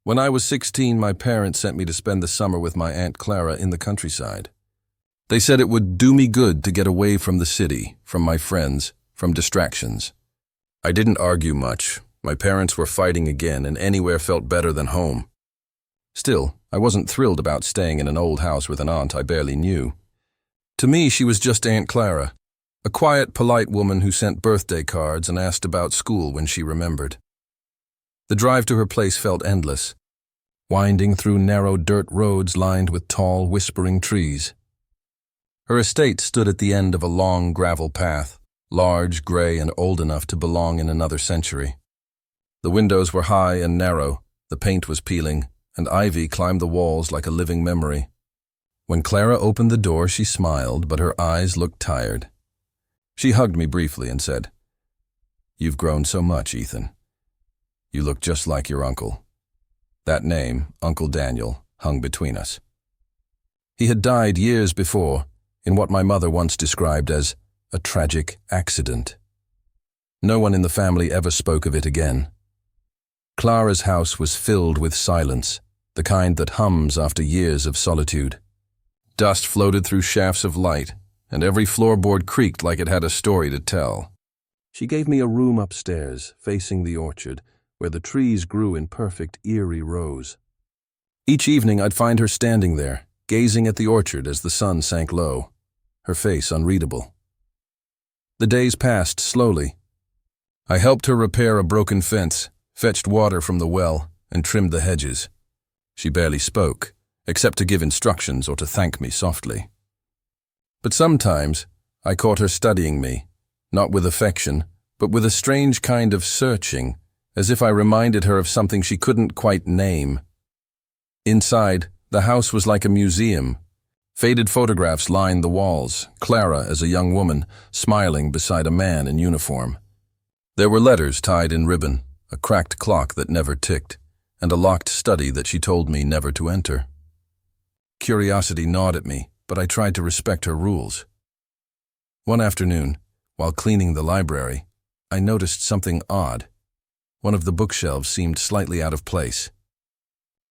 When I was 16, my parents sent me to spend the summer with my Aunt Clara in the countryside. They said it would do me good to get away from the city, from my friends, from distractions. I didn't argue much. My parents were fighting again, and anywhere felt better than home. Still, I wasn't thrilled about staying in an old house with an aunt I barely knew. To me, she was just Aunt Clara, a quiet, polite woman who sent birthday cards and asked about school when she remembered. The drive to her place felt endless, winding through narrow dirt roads lined with tall, whispering trees. Her estate stood at the end of a long gravel path, large, gray, and old enough to belong in another century. The windows were high and narrow, the paint was peeling, and ivy climbed the walls like a living memory. When Clara opened the door, she smiled, but her eyes looked tired. She hugged me briefly and said, "You've grown so much, Ethan. You look just like your uncle." That name, Uncle Daniel, hung between us. He had died years before, in what my mother once described as a tragic accident. No one in the family ever spoke of it again. Clara's house was filled with silence, the kind that hums after years of solitude. Dust floated through shafts of light, and every floorboard creaked like it had a story to tell. She gave me a room upstairs, facing the orchard, where the trees grew in perfect, eerie rows. Each evening I'd find her standing there, gazing at the orchard as the sun sank low, her face unreadable. The days passed slowly. I helped her repair a broken fence, fetched water from the well, and trimmed the hedges. She barely spoke, except to give instructions or to thank me softly. But sometimes I caught her studying me, not with affection, but with a strange kind of searching, as if I reminded her of something she couldn't quite name. Inside, the house was like a museum. Faded photographs lined the walls, Clara as a young woman, smiling beside a man in uniform. There were letters tied in ribbon, a cracked clock that never ticked, and a locked study that she told me never to enter. Curiosity gnawed at me, but I tried to respect her rules. One afternoon, while cleaning the library, I noticed something odd. One of the bookshelves seemed slightly out of place.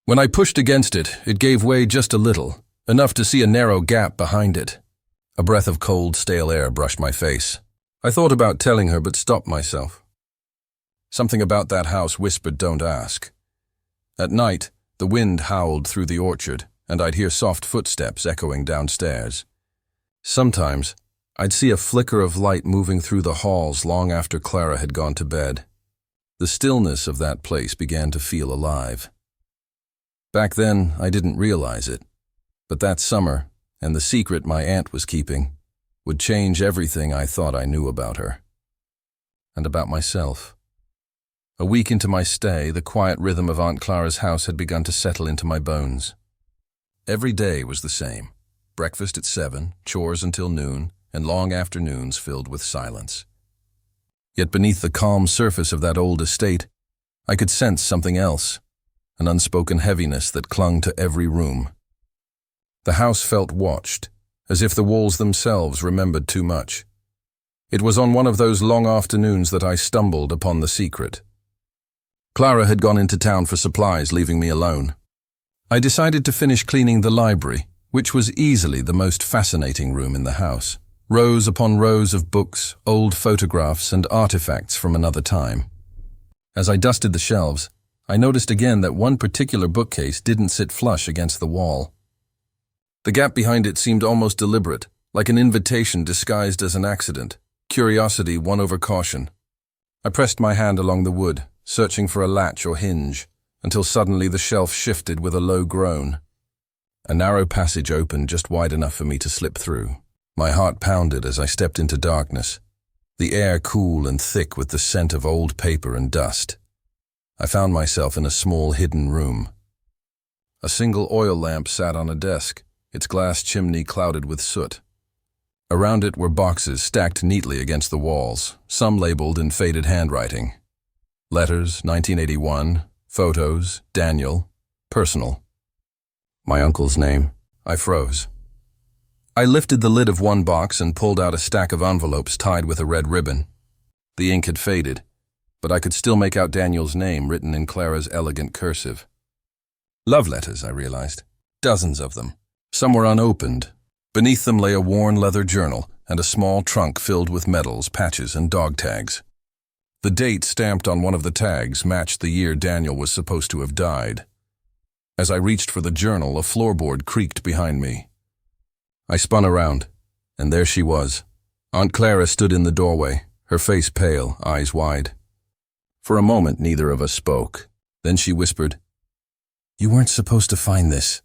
When I pushed against it, it gave way just a little, enough to see a narrow gap behind it. A breath of cold, stale air brushed my face. I thought about telling her, but stopped myself. Something about that house whispered, "Don't ask." At night, the wind howled through the orchard, and I'd hear soft footsteps echoing downstairs. Sometimes, I'd see a flicker of light moving through the halls long after Clara had gone to bed. The stillness of that place began to feel alive. Back then, I didn't realize it, but that summer, and the secret my aunt was keeping, would change everything I thought I knew about her. And about myself. A week into my stay, the quiet rhythm of Aunt Clara's house had begun to settle into my bones. Every day was the same. Breakfast at 7, chores until noon, and long afternoons filled with silence. Yet beneath the calm surface of that old estate, I could sense something else, an unspoken heaviness that clung to every room. The house felt watched, as if the walls themselves remembered too much. It was on one of those long afternoons that I stumbled upon the secret. Clara had gone into town for supplies, leaving me alone. I decided to finish cleaning the library, which was easily the most fascinating room in the house. Rows upon rows of books, old photographs, and artifacts from another time. As I dusted the shelves, I noticed again that one particular bookcase didn't sit flush against the wall. The gap behind it seemed almost deliberate, like an invitation disguised as an accident. Curiosity won over caution. I pressed my hand along the wood, searching for a latch or hinge, until suddenly the shelf shifted with a low groan. A narrow passage opened just wide enough for me to slip through. My heart pounded as I stepped into darkness, the air cool and thick with the scent of old paper and dust. I found myself in a small hidden room. A single oil lamp sat on a desk, its glass chimney clouded with soot. Around it were boxes stacked neatly against the walls, some labeled in faded handwriting. Letters, 1981, photos, Daniel, personal. My uncle's name. I froze. I lifted the lid of one box and pulled out a stack of envelopes tied with a red ribbon. The ink had faded, but I could still make out Daniel's name written in Clara's elegant cursive. Love letters, I realized. Dozens of them. Some were unopened. Beneath them lay a worn leather journal and a small trunk filled with medals, patches, and dog tags. The date stamped on one of the tags matched the year Daniel was supposed to have died. As I reached for the journal, a floorboard creaked behind me. I spun around, and there she was. Aunt Clara stood in the doorway, her face pale, eyes wide. For a moment, neither of us spoke. Then she whispered, "You weren't supposed to find this."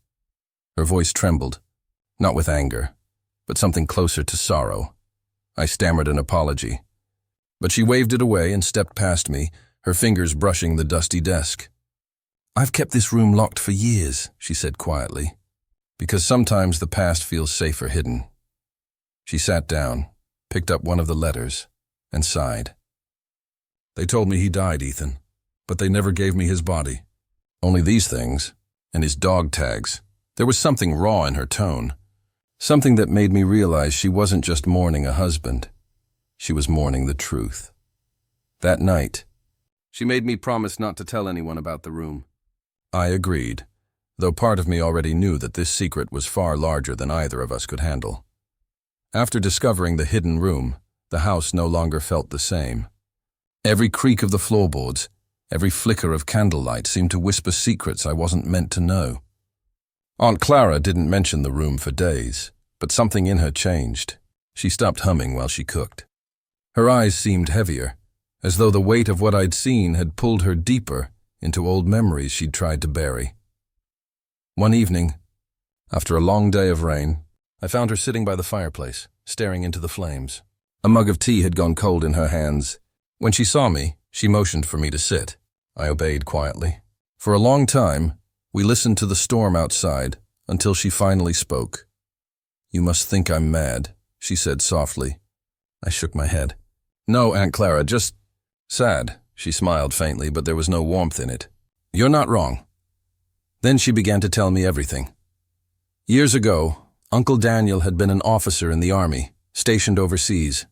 Her voice trembled, not with anger, but something closer to sorrow. I stammered an apology, but she waved it away and stepped past me, her fingers brushing the dusty desk. "I've kept this room locked for years," she said quietly, "because sometimes the past feels safer hidden." She sat down, picked up one of the letters, and sighed. "They told me he died, Ethan, but they never gave me his body. Only these things, and his dog tags." There was something raw in her tone, something that made me realize she wasn't just mourning a husband. She was mourning the truth. That night, she made me promise not to tell anyone about the room. I agreed, though part of me already knew that this secret was far larger than either of us could handle. After discovering the hidden room, the house no longer felt the same. Every creak of the floorboards, every flicker of candlelight seemed to whisper secrets I wasn't meant to know. Aunt Clara didn't mention the room for days, but something in her changed. She stopped humming while she cooked. Her eyes seemed heavier, as though the weight of what I'd seen had pulled her deeper into old memories she'd tried to bury. One evening, after a long day of rain, I found her sitting by the fireplace, staring into the flames. A mug of tea had gone cold in her hands. When she saw me, she motioned for me to sit. I obeyed quietly. For a long time, we listened to the storm outside until she finally spoke. "You must think I'm mad," she said softly. I shook my head. "No, Aunt Clara, just sad." She smiled faintly, but there was no warmth in it. "You're not wrong." Then she began to tell me everything. Years ago, Uncle Daniel had been an officer in the army, stationed overseas.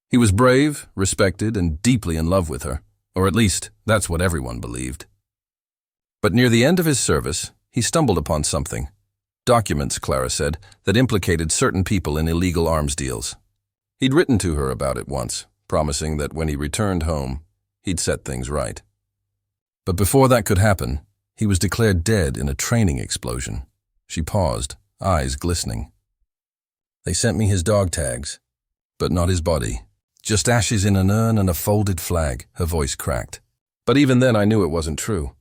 He was brave, respected, and deeply in love with her, or at least that's what everyone believed. But near the end of his service, he stumbled upon something. Documents, Clara said, that implicated certain people in illegal arms deals. He'd written to her about it once, promising that when he returned home, he'd set things right. But before that could happen, he was declared dead in a training explosion. She paused, eyes glistening. "They sent me his dog tags, but not his body. Just ashes in an urn and a folded flag," her voice cracked. But even then I knew it wasn't true.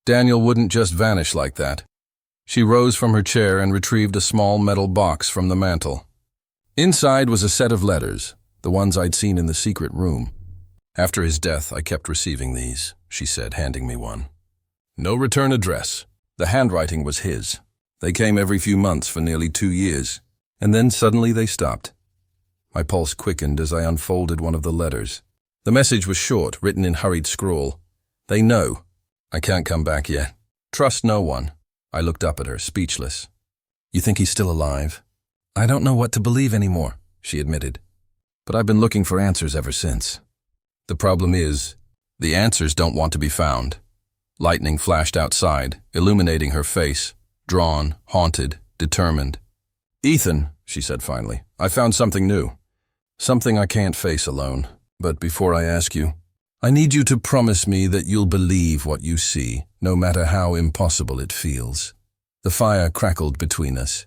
Daniel wouldn't just vanish like that. She rose from her chair and retrieved a small metal box from the mantel. Inside was a set of letters, the ones I'd seen in the secret room. "After his death, I kept receiving these," she said, handing me one. "No return address." The handwriting was his. They came every few months for nearly 2 years, and then suddenly they stopped. My pulse quickened as I unfolded one of the letters. The message was short, written in hurried scrawl. "They know. I can't come back yet. Trust no one." I looked up at her, speechless. "You think he's still alive?" "I don't know what to believe anymore," she admitted. "But I've been looking for answers ever since. The problem is, the answers don't want to be found." Lightning flashed outside, illuminating her face, drawn, haunted, determined. "Ethan," she said finally, "I found something new. Something I can't face alone. But before I ask you, I need you to promise me that you'll believe what you see, no matter how impossible it feels." The fire crackled between us.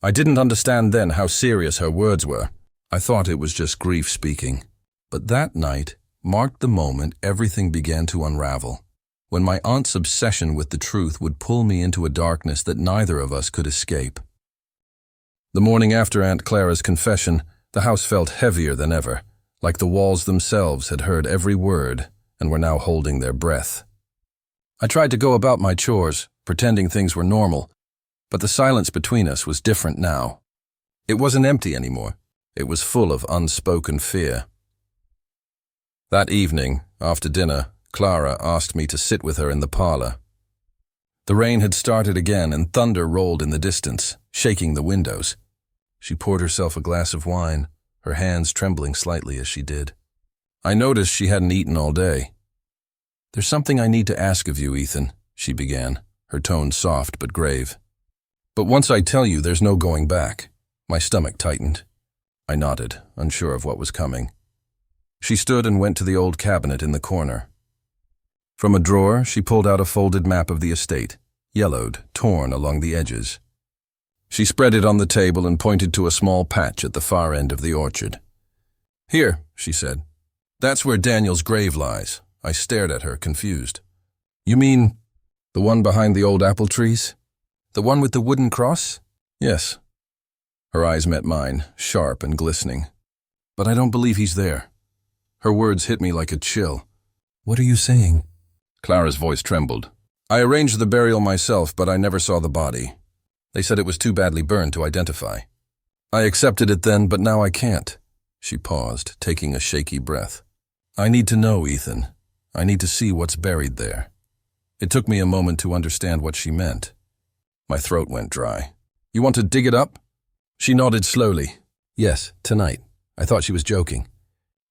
I didn't understand then how serious her words were. I thought it was just grief speaking. But that night marked the moment everything began to unravel, when my aunt's obsession with the truth would pull me into a darkness that neither of us could escape. The morning after Aunt Clara's confession, the house felt heavier than ever, like the walls themselves had heard every word and were now holding their breath. I tried to go about my chores, pretending things were normal, but the silence between us was different now. It wasn't empty anymore. It was full of unspoken fear. That evening, after dinner, Clara asked me to sit with her in the parlor. The rain had started again and thunder rolled in the distance, shaking the windows. She poured herself a glass of wine, her hands trembling slightly as she did. I noticed she hadn't eaten all day. "There's something I need to ask of you, Ethan," she began, her tone soft but grave. "But once I tell you, there's no going back." My stomach tightened. I nodded, unsure of what was coming. She stood and went to the old cabinet in the corner. From a drawer, she pulled out a folded map of the estate, yellowed, torn along the edges. She spread it on the table and pointed to a small patch at the far end of the orchard. "Here," she said. "That's where Daniel's grave lies." I stared at her, confused. "You mean the one behind the old apple trees? The one with the wooden cross?" "Yes." Her eyes met mine, sharp and glistening. "But I don't believe he's there." Her words hit me like a chill. "What are you saying?" Clara's voice trembled. "I arranged the burial myself, but I never saw the body. They said it was too badly burned to identify. I accepted it then, but now I can't." She paused, taking a shaky breath. "I need to know, Ethan. I need to see what's buried there." It took me a moment to understand what she meant. My throat went dry. "You want to dig it up?" She nodded slowly. "Yes, tonight." I thought she was joking.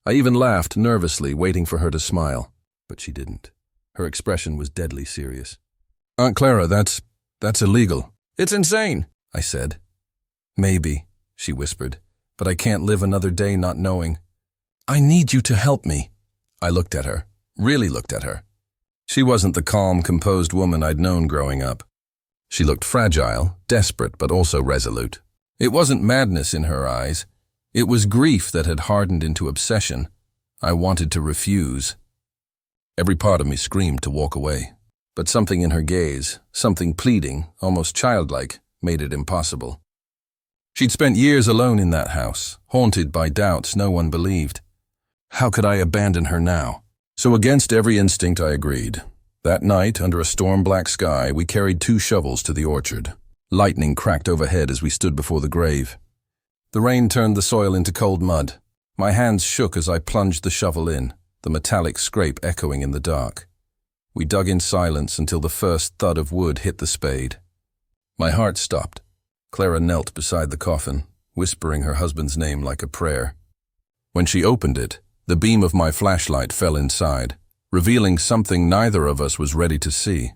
I even laughed nervously, waiting for her to smile. But she didn't. Her expression was deadly serious. "Aunt Clara, that's illegal." "It's insane," I said. "Maybe," she whispered, "but I can't live another day not knowing." "I need you to help me." I looked at her, really looked at her. She wasn't the calm, composed woman I'd known growing up. She looked fragile, desperate, but also resolute. It wasn't madness in her eyes. It was grief that had hardened into obsession. I wanted to refuse. Every part of me screamed to walk away. But something in her gaze, something pleading, almost childlike, made it impossible. She'd spent years alone in that house, haunted by doubts no one believed. How could I abandon her now? So against every instinct I agreed. That night, under a storm-black sky, we carried 2 shovels to the orchard. Lightning cracked overhead as we stood before the grave. The rain turned the soil into cold mud. My hands shook as I plunged the shovel in, the metallic scrape echoing in the dark. We dug in silence until the first thud of wood hit the spade. My heart stopped. Clara knelt beside the coffin, whispering her husband's name like a prayer. When she opened it, the beam of my flashlight fell inside, revealing something neither of us was ready to see.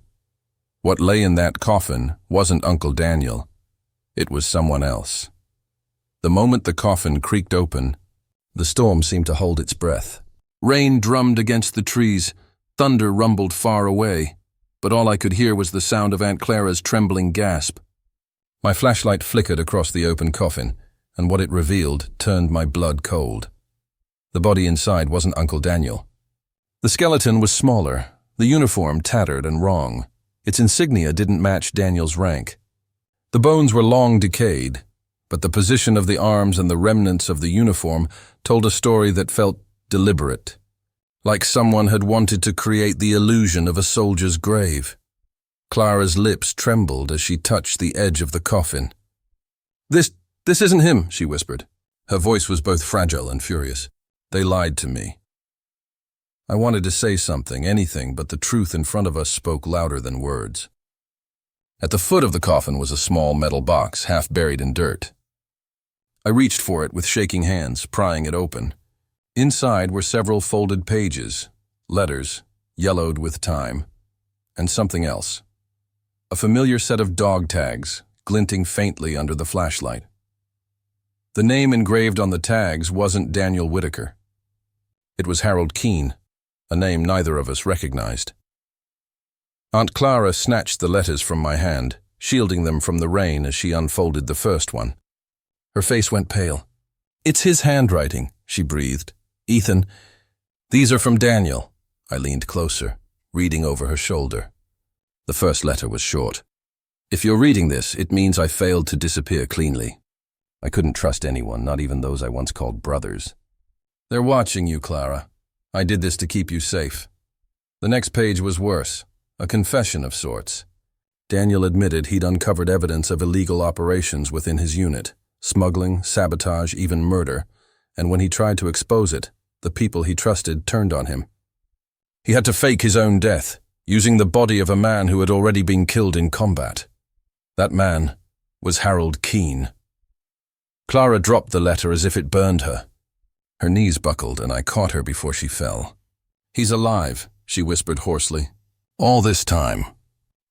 What lay in that coffin wasn't Uncle Daniel. It was someone else. The moment the coffin creaked open, the storm seemed to hold its breath. Rain drummed against the trees, thunder rumbled far away, but all I could hear was the sound of Aunt Clara's trembling gasp. My flashlight flickered across the open coffin, and what it revealed turned my blood cold. The body inside wasn't Uncle Daniel. The skeleton was smaller, the uniform tattered and wrong. Its insignia didn't match Daniel's rank. The bones were long decayed, but the position of the arms and the remnants of the uniform told a story that felt deliberate, like someone had wanted to create the illusion of a soldier's grave. Clara's lips trembled as she touched the edge of the coffin. This isn't him," she whispered. Her voice was both fragile and furious. "They lied to me." I wanted to say something, anything, but the truth in front of us spoke louder than words. At the foot of the coffin was a small metal box, half buried in dirt. I reached for it with shaking hands, prying it open. Inside were several folded pages, letters, yellowed with time, and something else. A familiar set of dog tags, glinting faintly under the flashlight. The name engraved on the tags wasn't Daniel Whitaker. It was Harold Keene, a name neither of us recognized. Aunt Clara snatched the letters from my hand, shielding them from the rain as she unfolded the first one. Her face went pale. "It's his handwriting," she breathed. "Ethan, these are from Daniel." I leaned closer, reading over her shoulder. The first letter was short. "If you're reading this, it means I failed to disappear cleanly. I couldn't trust anyone, not even those I once called brothers. They're watching you, Clara. I did this to keep you safe." The next page was worse, a confession of sorts. Daniel admitted he'd uncovered evidence of illegal operations within his unit, smuggling, sabotage, even murder, and when he tried to expose it, the people he trusted turned on him. He had to fake his own death, using the body of a man who had already been killed in combat. That man was Harold Keene. Clara dropped the letter as if it burned her. Her knees buckled, and I caught her before she fell. "He's alive," she whispered hoarsely. "All this time."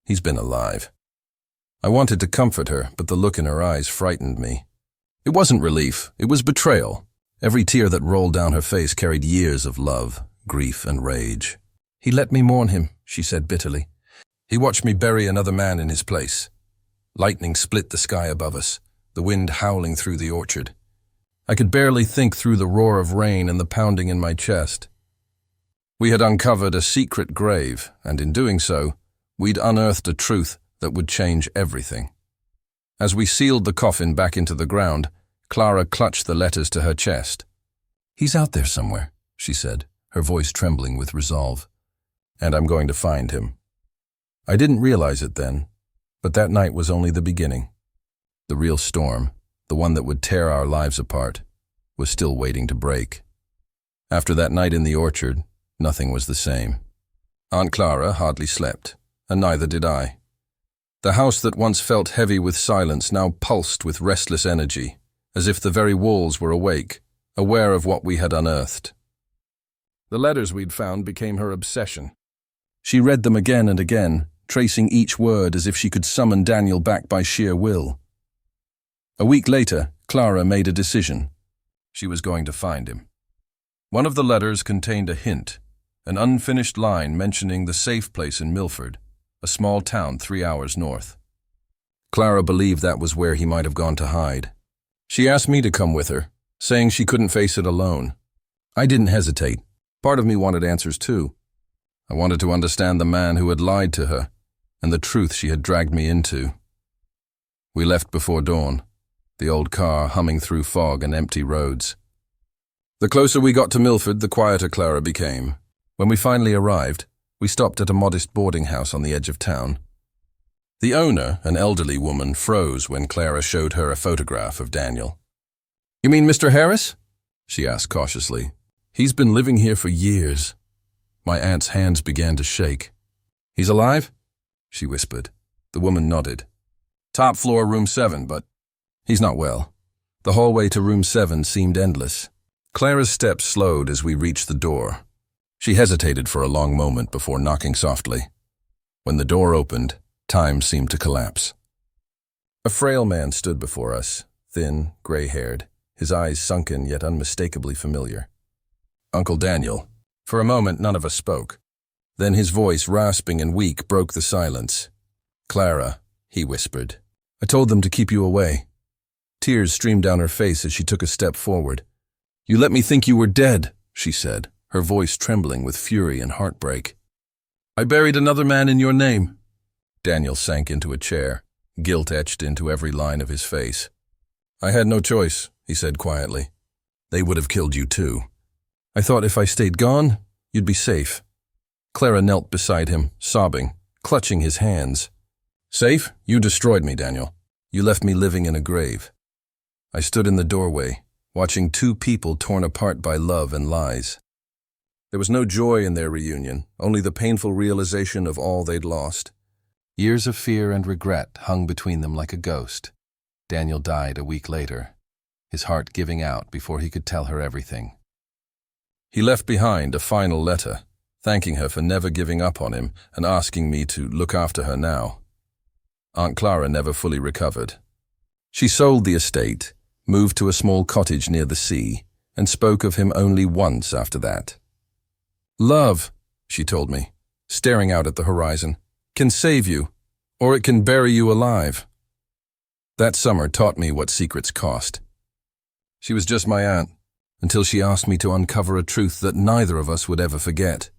He's been alive. I wanted to comfort her, but the look in her eyes frightened me. It wasn't relief, it was betrayal. Every tear that rolled down her face carried years of love, grief, and rage. He let me mourn him, she said bitterly. He watched me bury another man in his place. Lightning split the sky above us, the wind howling through the orchard. I could barely think through the roar of rain and the pounding in my chest. We had uncovered a secret grave, and in doing so, we'd unearthed a truth that would change everything. As we sealed the coffin back into the ground, Clara clutched the letters to her chest. "He's out there somewhere," she said, her voice trembling with resolve. "And I'm going to find him." I didn't realize it then, but that night was only the beginning. The real storm, the one that would tear our lives apart, was still waiting to break. After that night in the orchard, nothing was the same. Aunt Clara hardly slept, and neither did I. The house that once felt heavy with silence now pulsed with restless energy, as if the very walls were awake, aware of what we had unearthed. The letters we'd found became her obsession. She read them again and again, tracing each word as if she could summon Daniel back by sheer will. A week later, Clara made a decision. She was going to find him. One of the letters contained a hint, an unfinished line mentioning the safe place in Milford, a small town 3 hours north. Clara believed that was where he might have gone to hide. She asked me to come with her, saying she couldn't face it alone. I didn't hesitate. Part of me wanted answers too. I wanted to understand the man who had lied to her, and the truth she had dragged me into. We left before dawn, the old car humming through fog and empty roads. The closer we got to Milford, the quieter Clara became. When we finally arrived, we stopped at a modest boarding house on the edge of town. The owner, an elderly woman, froze when Clara showed her a photograph of Daniel. "You mean Mr. Harris?" she asked cautiously. "He's been living here for years." My aunt's hands began to shake. "He's alive?" she whispered. The woman nodded. "Top floor, room 7, but he's not well." The hallway to room 7 seemed endless. Clara's steps slowed as we reached the door. She hesitated for a long moment before knocking softly. When the door opened, time seemed to collapse. A frail man stood before us, thin, gray-haired, his eyes sunken yet unmistakably familiar. "Uncle Daniel." For a moment, none of us spoke. Then his voice, rasping and weak, broke the silence. "Clara," he whispered. "I told them to keep you away." Tears streamed down her face as she took a step forward. "You let me think you were dead," she said, her voice trembling with fury and heartbreak. "I buried another man in your name." Daniel sank into a chair, guilt etched into every line of his face. "I had no choice," he said quietly. "They would have killed you too. I thought if I stayed gone, you'd be safe." Clara knelt beside him, sobbing, clutching his hands. "Safe? You destroyed me, Daniel. You left me living in a grave." I stood in the doorway, watching two people torn apart by love and lies. There was no joy in their reunion, only the painful realization of all they'd lost. Years of fear and regret hung between them like a ghost. Daniel died a week later, his heart giving out before he could tell her everything. He left behind a final letter, thanking her for never giving up on him and asking me to look after her now. Aunt Clara never fully recovered. She sold the estate, moved to a small cottage near the sea, and spoke of him only once after that. "Love," she told me, staring out at the horizon, "can save you, or it can bury you alive." That summer taught me what secrets cost. She was just my aunt, until she asked me to uncover a truth that neither of us would ever forget.